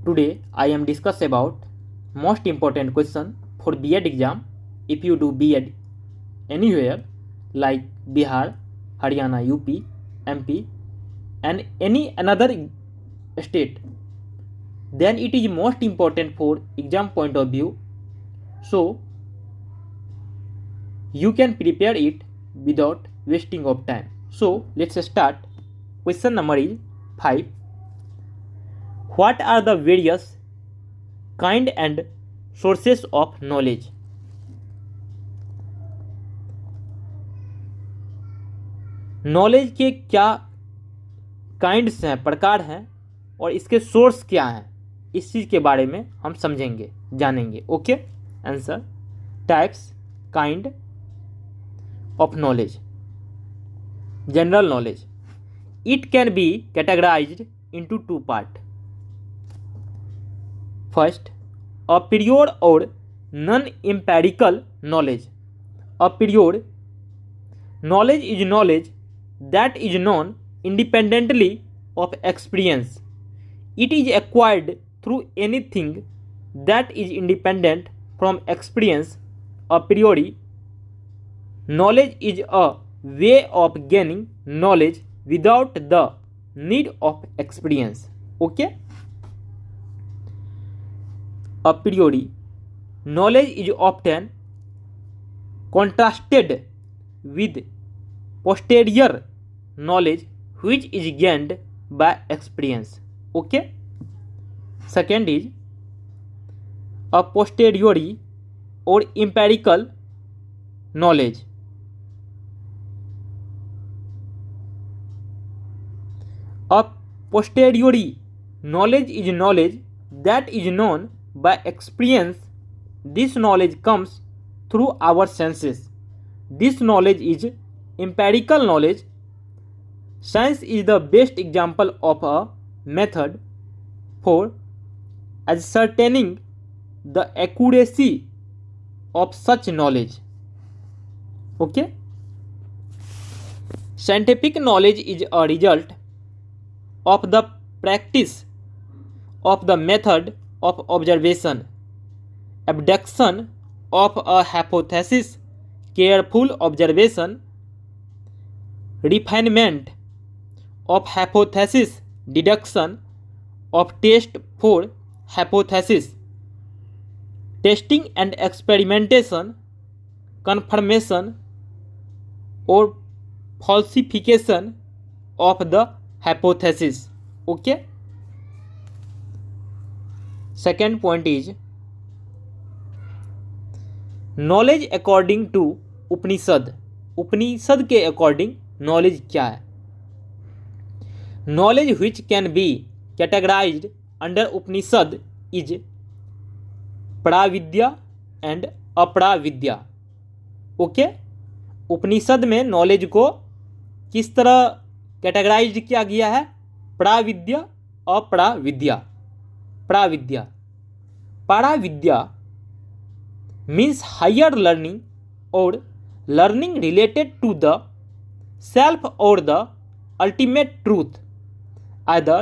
Today I am discuss about most important question for B.Ed exam. If you do B.Ed anywhere like Bihar, Haryana, UP, MP and any another state, then it is most important for exam point of view. So you can prepare it without wasting of time. So let's start. Question number is 5. What are the various kind and sources of knowledge? Knowledge के क्या kinds हैं, प्रकार हैं और इसके source क्या हैं, इस चीज़ के बारे में हम समझेंगे, जानेंगे. Okay. Answer. Types, kind of knowledge. General knowledge. It can be categorised into two part. First, a priori और non empirical knowledge. A priori knowledge is knowledge that is known independently of experience. It is acquired through anything that is independent from experience. A priori knowledge is a way of gaining knowledge without the need of experience. Okay. A priori knowledge is often contrasted with posterior knowledge which is gained by experience. Okay. Second is a posteriori or empirical knowledge. A posteriori knowledge is knowledge that is known by experience. This knowledge comes through our senses. This knowledge is empirical knowledge. Science is the best example of a method for ascertaining the accuracy of such knowledge. Okay. Scientific knowledge is a result of the practice of the method of observation, abduction of a hypothesis, careful observation, refinement of hypothesis, deduction of test for hypothesis, testing and experimentation, confirmation or falsification of the hypothesis. Okay. Second point is knowledge according to Upanishad. Upanishad के according knowledge क्या है? Knowledge which can be categorised under Upanishad is paravidya and aparavidya. Okay. Upanishad में knowledge को किस तरह categorise किया गया है? Paravidya, aparavidya. Paravidya. Paravidya means higher learning और learning related to the self or the ultimate truth, either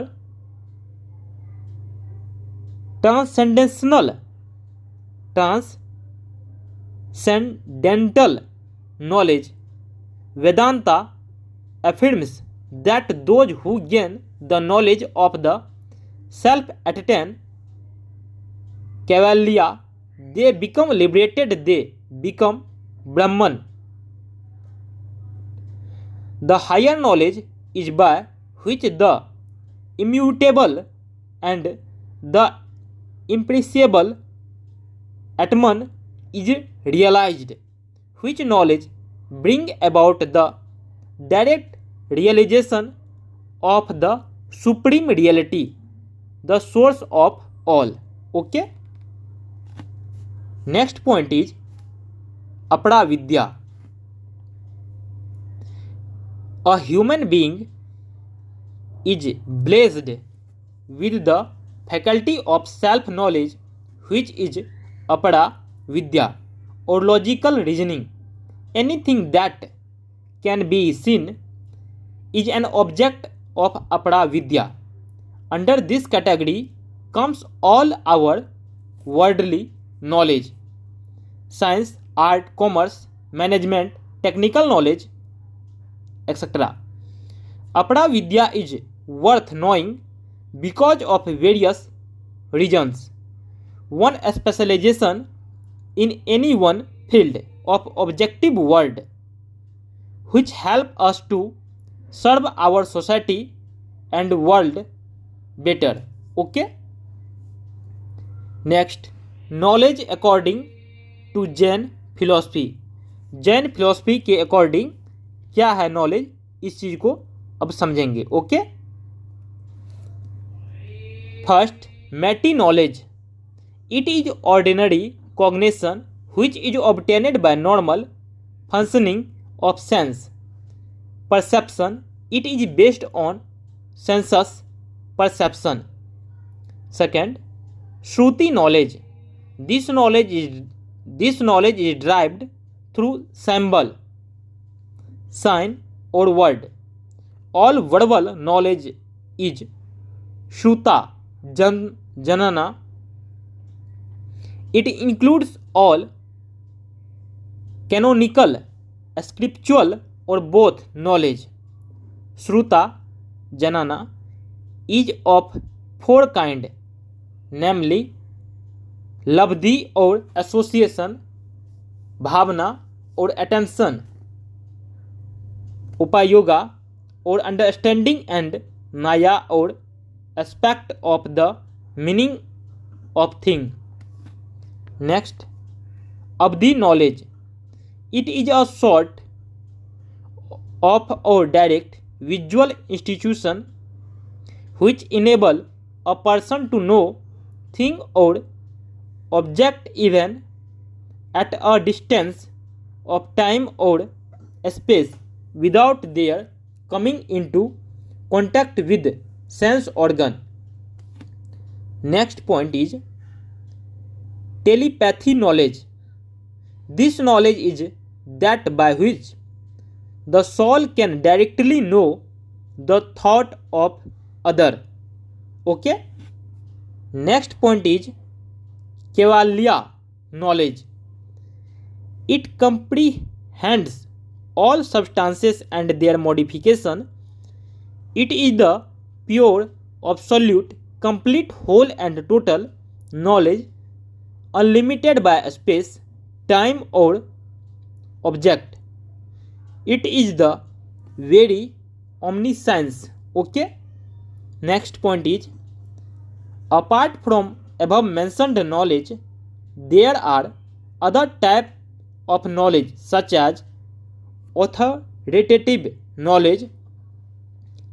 transcendental knowledge. Vedanta affirms that those who gain the knowledge of the self attain Kaivalya, they become liberated, they become Brahman. The higher knowledge is by which the immutable and the imperishable Atman is realized, which knowledge bring about the direct realization of the supreme reality, the source of all. Okay. Next point is अपराविद्या. A human being is blessed with the faculty of self-knowledge, which is apara-vidya or logical reasoning. Anything that can be seen is an object of apara-vidya. Under this category comes all our worldly knowledge, science, art, commerce, management, technical knowledge, etc. Apna vidya is worth knowing because of various reasons. One specialization in any one field of objective world which help us to serve our society and world better. Okay. Next, knowledge according to Jain philosophy. Jain philosophy के according क्या है knowledge, इस चीज को अब समझेंगे. Okay. First, mati knowledge. It is ordinary cognition which is obtained by normal functioning of sense perception. It is based on sensus perception. Second, shruti knowledge. This knowledge is derived through symbol, sign or word. All verbal knowledge is shruta janana. It includes all canonical, scriptural or both knowledge. Shruta janana is of four kind, namely labdhi or association, bhavna or attention, upayoga or understanding, and naya or aspect of the meaning of thing. Next, abdhi knowledge. It is a sort of or direct visual institution which enable a person to know thing or object even at a distance of time or space without their coming into contact with sense organ. Next point is telepathy knowledge. This knowledge is that by which the soul can directly know the thought of other. Okay. Next point is Kevalya knowledge. It comprehends all substances and their modification. It is the pure, absolute, complete, whole and total knowledge, unlimited by space, time or object. It is the very omniscience. Okay. Next point is apart from above mentioned knowledge, there are other type of knowledge such as authoritative knowledge,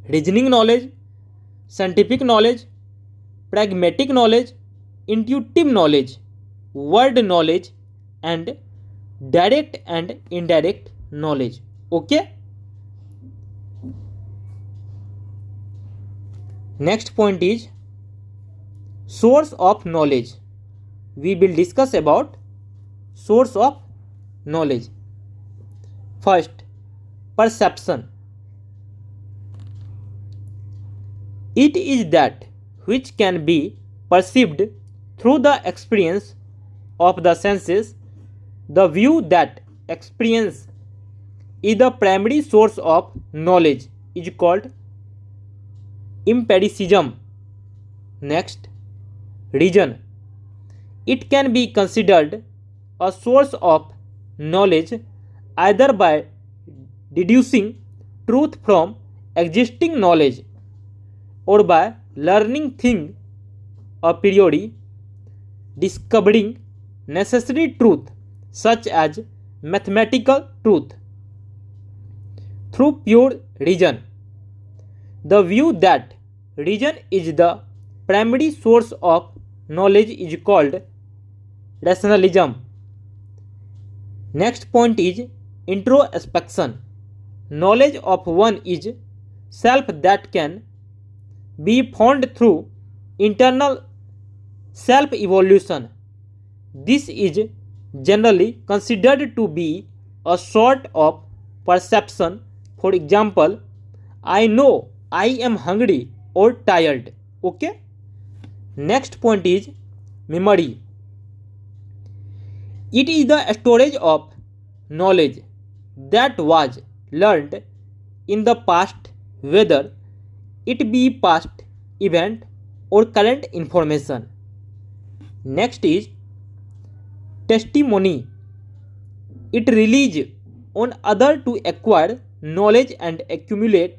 reasoning knowledge, scientific knowledge, pragmatic knowledge, intuitive knowledge, word knowledge, and direct and indirect knowledge. Okay. Next point is source of knowledge. We will discuss about source of knowledge. First, perception. It is that which can be perceived through the experience of the senses. The view that experience is the primary source of knowledge is called empiricism. Next, reason. It can be considered a source of knowledge either by deducing truth from existing knowledge or by learning things a priori, discovering necessary truth such as mathematical truth through pure reason. The view that reason is the primary source of knowledge is called rationalism. Next point is introspection. Knowledge of one is self that can be found through internal self-evolution. This is generally considered to be a sort of perception. For example, I know I am hungry or tired. Okay. Next point is memory. It is the storage of knowledge that was learned in the past, whether it be past event or current information. Next is testimony. It relies on other to acquire knowledge and accumulate.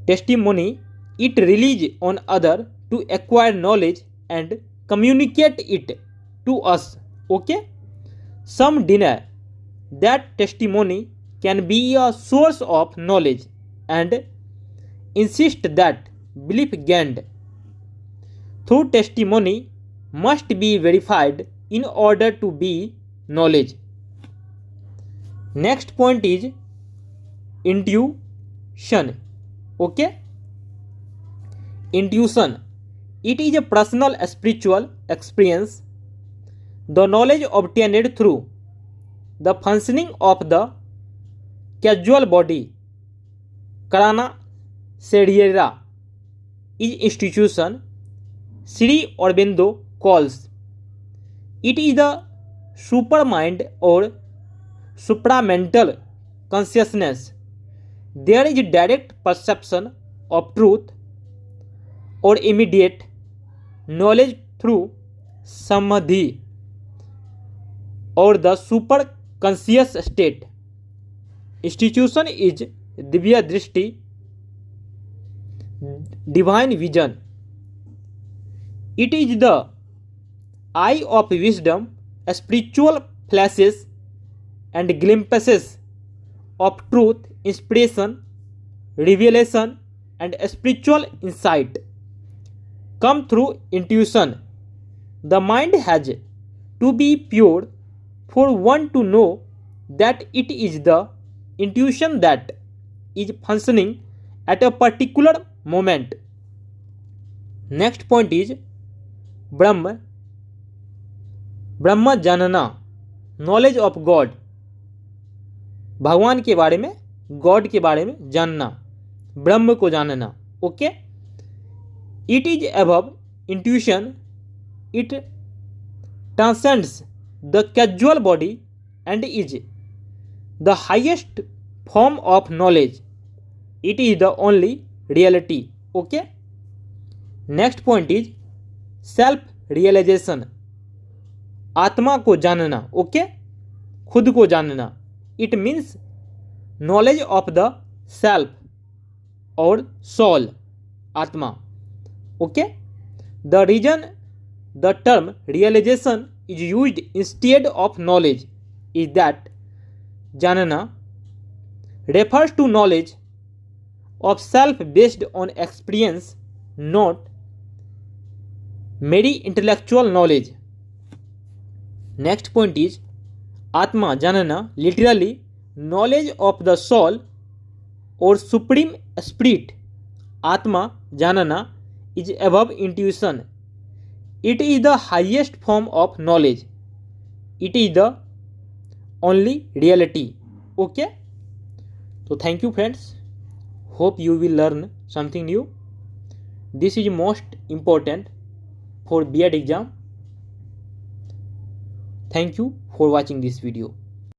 Testimony. It relies on other to acquire knowledge and communicate it to us. Okay. Some deny that testimony can be a source of knowledge and insist that belief gained through testimony must be verified in order to be knowledge. Next point is intuition. Okay. Intuition. It is a personal spiritual experience, the knowledge obtained through the functioning of the causal body. Karana Sediera is institution Sri Aurobindo calls. It is the supermind or supramental consciousness. There is direct perception of truth or immediate knowledge through samadhi or the super conscious state. Institution is Divya Drishti, divine vision. It is the eye of wisdom, spiritual flashes and glimpses of truth, inspiration, revelation, and spiritual insight come through intuition. The mind has to be pure for one to know that it is the intuition that is functioning at a particular moment. Next point is Brahma. ब्रह्म जानना, knowledge of God, भगवान के बारे में, God के बारे में जानना, ब्रह्म को जानना. Okay. It is above intuition, it transcends the causal body and is the highest form of knowledge. It is the only reality. Okay. Next point is self realization, आत्मा को जानना. ओके. खुद को जानना. It means knowledge of the self और soul, आत्मा. Okay. The reason the term realization is used instead of knowledge is that जानना refers to knowledge of self based on experience, not merely intellectual knowledge. Next point is Atma Janana, literally knowledge of the soul or supreme spirit. Atma Janana is above intuition. It is the highest form of knowledge. It is the only reality. Okay. So thank you friends. Hope you will learn something new. This is most important for B.Ed exam. Thank you for watching this video.